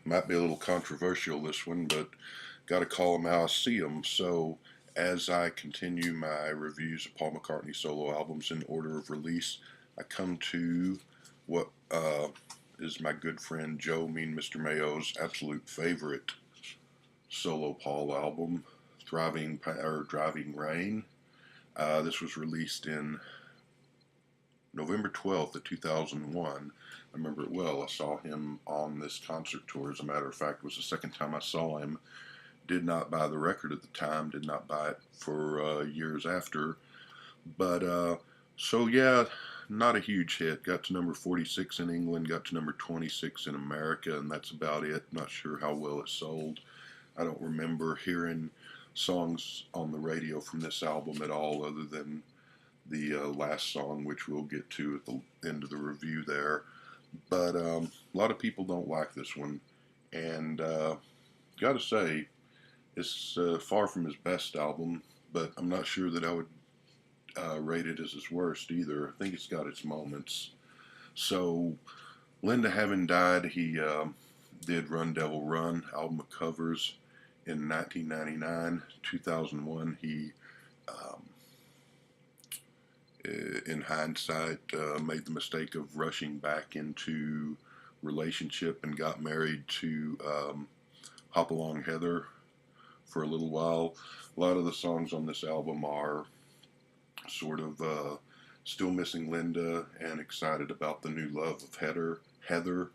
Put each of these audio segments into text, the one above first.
Might be a little controversial, this one, but got to call them how I see them. So, as I continue my reviews of Paul McCartney solo albums in order of release, I come to what is my good friend Joe Mean Mr. Mayo's absolute favorite solo Paul album, Driving Rain. This was released in November 12th of 2001. I remember it well. I saw him on this concert tour. As a matter of fact, it was the second time I saw him. Did not buy the record at the time. Did not buy it for years after. But so yeah, not a huge hit. Got to number 46 in England. Got to number 26 in America, and that's about it. Not sure how well it sold. I don't remember hearing songs on the radio from this album at all, other than the last song, which we'll get to at the end of the review there. But a lot of people don't like this one, and gotta say, it's far from his best album, but I'm not sure that I would rate it as his worst either. I think it's got its moments. So, Linda having died, he did Run Devil Run, album of covers, in 1999. 2001, he in hindsight, made the mistake of rushing back into relationship and got married to Hopalong Heather for a little while. A lot of the songs on this album are sort of still missing Linda and excited about the new love of Heather.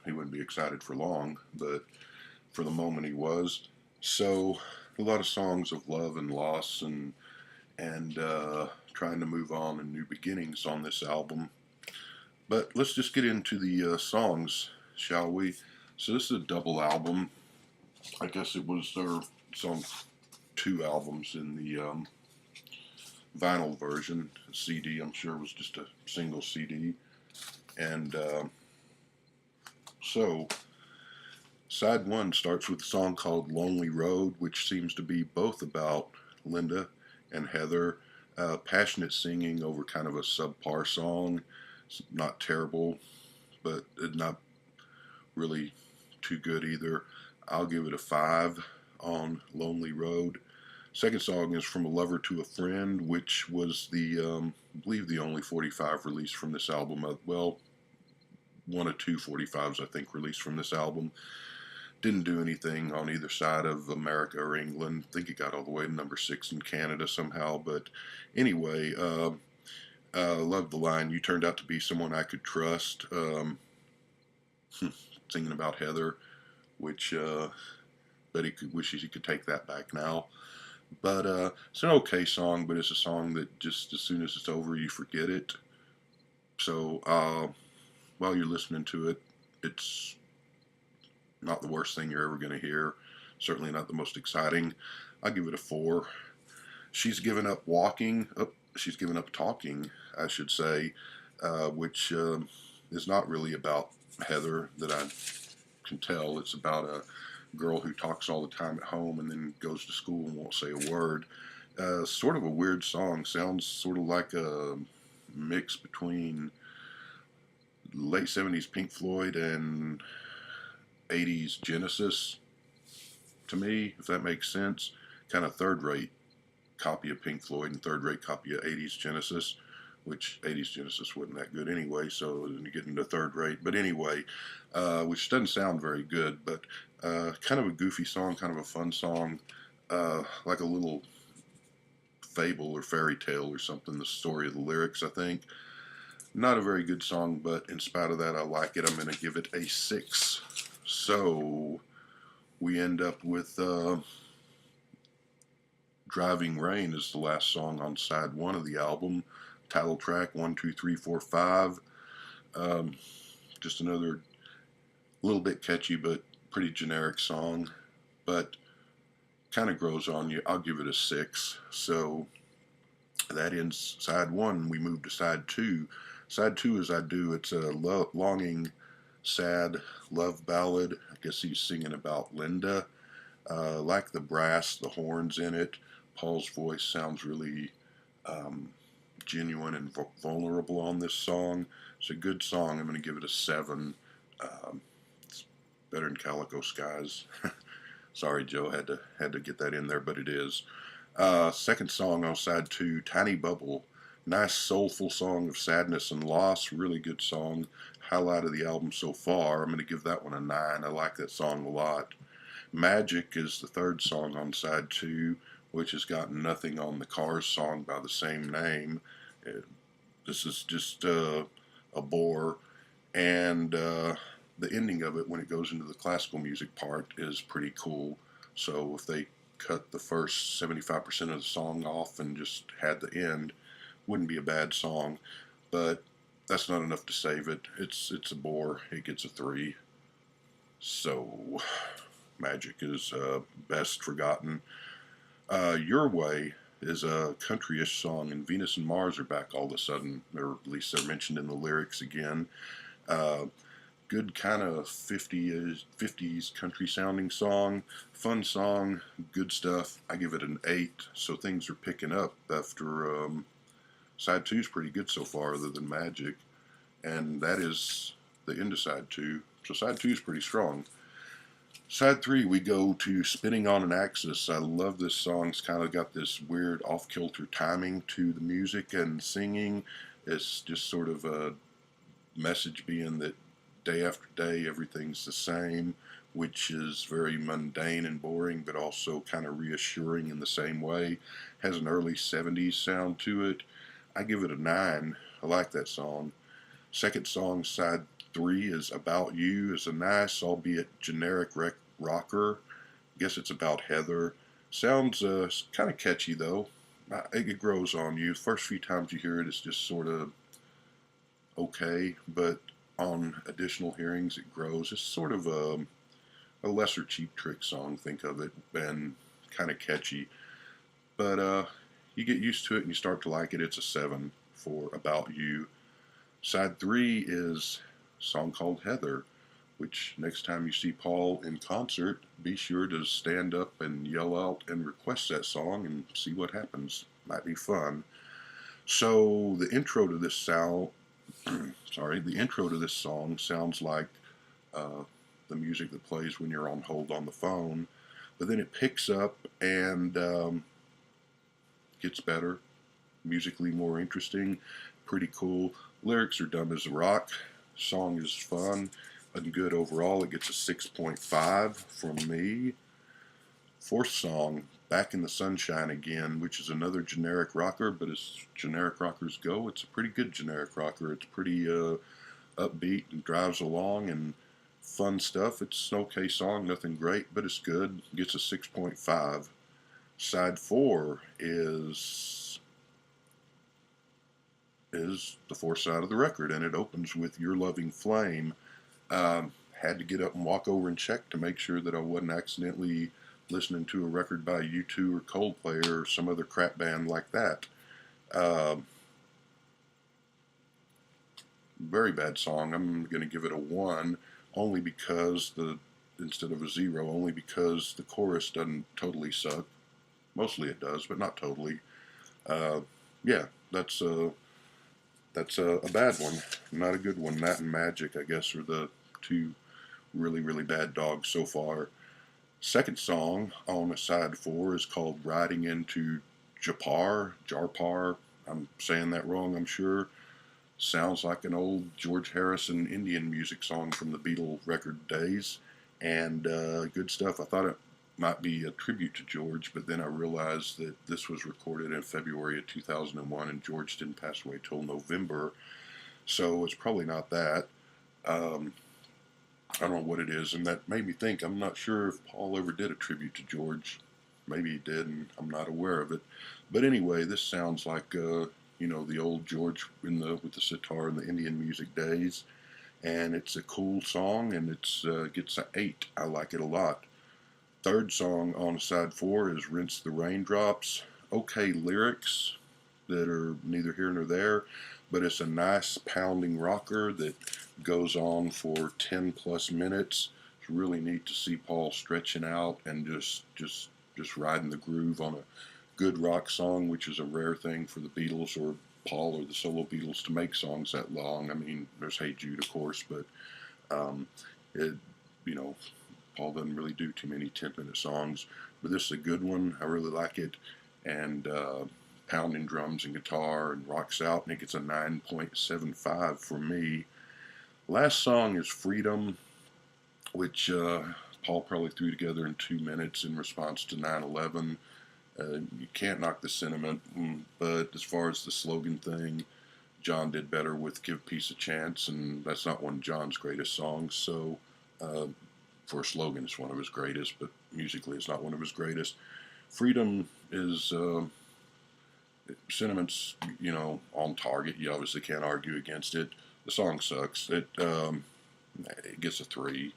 He wouldn't be excited for long, but for the moment he was. So a lot of songs of love and loss and trying to move on and new beginnings on this album. But let's just get into the songs, shall we? So this is a double album. I guess it was it's on two albums in the vinyl version. CD, I'm sure, was just a single CD. And so side one starts with a song called Lonely Road, which seems to be both about Linda and Heather. Passionate singing over kind of a subpar song. It's not terrible, but not really too good either. I'll give it a 5 on Lonely Road. Second song is From a Lover to a Friend, which was I believe the only 45 released from this album. Well, one of two 45s, I think, released from this album. Didn't do anything on either side of America or England. I think it got all the way to number 6 in Canada somehow. But anyway, loved the line, "You turned out to be someone I could trust." Singing about Heather, which Betty wishes he could take that back now. But it's an okay song, but it's a song that just as soon as it's over, you forget it. So while you're listening to it, it's not the worst thing you're ever going to hear. Certainly not the most exciting. I'll give it a 4. She's given up walking. She's given up talking, I should say, which is not really about Heather that I can tell. It's about a girl who talks all the time at home and then goes to school and won't say a word. Sort of a weird song. Sounds sort of like a mix between late 70s Pink Floyd and 80s Genesis, to me, if that makes sense. Kind of third-rate copy of Pink Floyd and third-rate copy of 80s Genesis, which 80s Genesis wasn't that good anyway, so you get into third rate. But anyway, which doesn't sound very good, but kind of a goofy song, kind of a fun song, like a little fable or fairy tale or something, the story of the lyrics, I think. Not a very good song, but in spite of that, I like it. I'm going to give it a 6. So we end up with Driving Rain is the last song on side 1 of the album. Title track 1, 2, 3, 4, 5. Just another little bit catchy but pretty generic song, but kind of grows on you. I'll give it a 6. So that ends side 1. We move to side 2. Side 2, as I do, it's a longing, sad love ballad. I guess he's singing about Linda. Like the brass, the horns in it. Paul's voice sounds really genuine and vulnerable on this song. It's a good song. I'm going to give it a 7. It's better than Calico Skies. Sorry, Joe, had to get that in there, but it is. Second song on side two, Tiny Bubble. Nice soulful song of sadness and loss. Really good song. Highlight of the album so far. I'm going to give that one a 9. I like that song a lot. Magic is the third song on side two, which has got Nothing on the Cars song by the same name. This is just a bore, and the ending of it, when it goes into the classical music part, is pretty cool. So if they cut the first 75% of the song off and just had the end, wouldn't be a bad song. But that's not enough to save it. It's a bore. It gets a 3. So Magic is best forgotten. Your Way is a countryish song, and Venus and Mars are back all of a sudden, or at least they're mentioned in the lyrics again. Good kind of 50s country sounding song, fun song, good stuff. I give it an 8, so things are picking up after side 2 is pretty good so far, other than Magic, and that is the end of side 2, so side 2 is pretty strong. Side 3, we go to Spinning on an Axis. I love this song. It's kind of got this weird off-kilter timing to the music and singing. It's just sort of a message being that day after day everything's the same, which is very mundane and boring, but also kind of reassuring in the same way. Has an early 70s sound to it. I give it a 9. I like that song. Second song, side 3, is About You. Is a nice, albeit generic rocker. I guess it's about Heather. Sounds kind of catchy though. It grows on you. First few times you hear it, it's just sort of okay, but on additional hearings it grows. It's sort of a lesser Cheap Trick song, think of it, and kind of catchy. But you get used to it and you start to like it. It's a 7 for About You. Side 3 is a song called Heather, which next time you see Paul in concert, be sure to stand up and yell out and request that song and see what happens. Might be fun. So the intro to this the intro to this song sounds like the music that plays when you're on hold on the phone, but then it picks up and gets better, musically more interesting, pretty cool. Lyrics are dumb as a rock. Song is fun and good overall. It gets a 6.5 from me. Fourth song, Back in the Sunshine Again, which is another generic rocker, but as generic rockers go, it's a pretty good generic rocker. It's pretty upbeat and drives along and fun stuff. It's an okay song, nothing great, but it's good. It gets a 6.5. Side 4 is the fourth side of the record, and it opens with Your Loving Flame. Had to get up and walk over and check to make sure that I wasn't accidentally listening to a record by U2 or Coldplay or some other crap band like that. Very bad song. I'm going to give it a 1, only because instead of a 0, only because the chorus doesn't totally suck. Mostly it does, but not totally. Yeah, that's a bad one. Not a good one. That and Magic, I guess, are the two really, really bad dogs so far. Second song on side 4 is called Riding into Jarpar. I'm saying that wrong, I'm sure. Sounds like an old George Harrison Indian music song from the Beatles record days, and good stuff. I thought it might be a tribute to George, but then I realized that this was recorded in February of 2001, and George didn't pass away till November, so it's probably not that. I don't know what it is, and that made me think, I'm not sure if Paul ever did a tribute to George. Maybe he did, and I'm not aware of it. But anyway, this sounds like, the old George with the sitar in the Indian music days, and it's a cool song, and it gets an 8. I like it a lot. Third song on side 4 is Rinse the Raindrops. Okay lyrics that are neither here nor there, but it's a nice pounding rocker that goes on for 10 plus minutes. It's really neat to see Paul stretching out and just riding the groove on a good rock song, which is a rare thing for the Beatles or Paul or the solo Beatles to make songs that long. I mean, there's Hey Jude, of course, but you know, Paul doesn't really do too many 10-minute songs, but this is a good one. I really like it. And pounding drums and guitar and rocks out, and it gets a 9.75 for me. Last song is Freedom, which Paul probably threw together in 2 minutes in response to 9/11. You can't knock the sentiment, but as far as the slogan thing, John did better with Give Peace a Chance, and that's not one of John's greatest songs. So uh, for a slogan, it's one of his greatest, but musically, it's not one of his greatest. Freedom is sentiments, on target. You obviously can't argue against it. The song sucks. It gets a 3.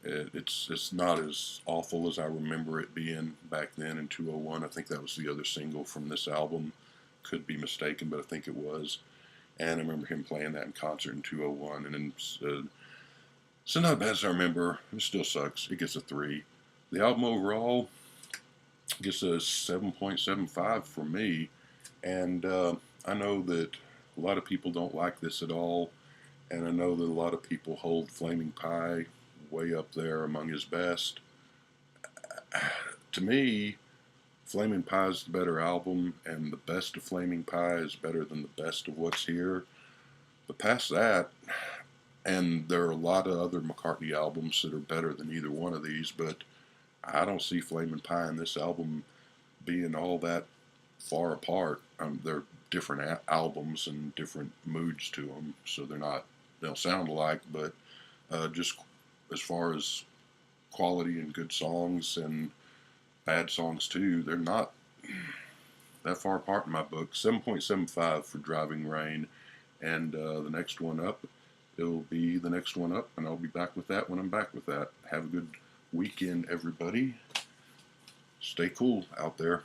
It's not as awful as I remember it being back then in 201. I think that was the other single from this album. Could be mistaken, but I think it was. And I remember him playing that in concert in 201. And then, so not bad as I remember. It still sucks. It gets a 3. The album overall gets a 7.75 for me. And I know that a lot of people don't like this at all. And I know that a lot of people hold Flaming Pie way up there among his best. To me, Flaming Pie is the better album, and the best of Flaming Pie is better than the best of what's here. But past that, and there are a lot of other McCartney albums that are better than either one of these, but I don't see Flaming Pie and this album being all that far apart. They're different albums and different moods to them, so they don't sound alike, but just as far as quality and good songs and bad songs too, they're not that far apart in my book. 7.75 for Driving Rain, and the next one up, it'll be the next one up, and I'll be back with that when I'm back with that. Have a good weekend, everybody. Stay cool out there.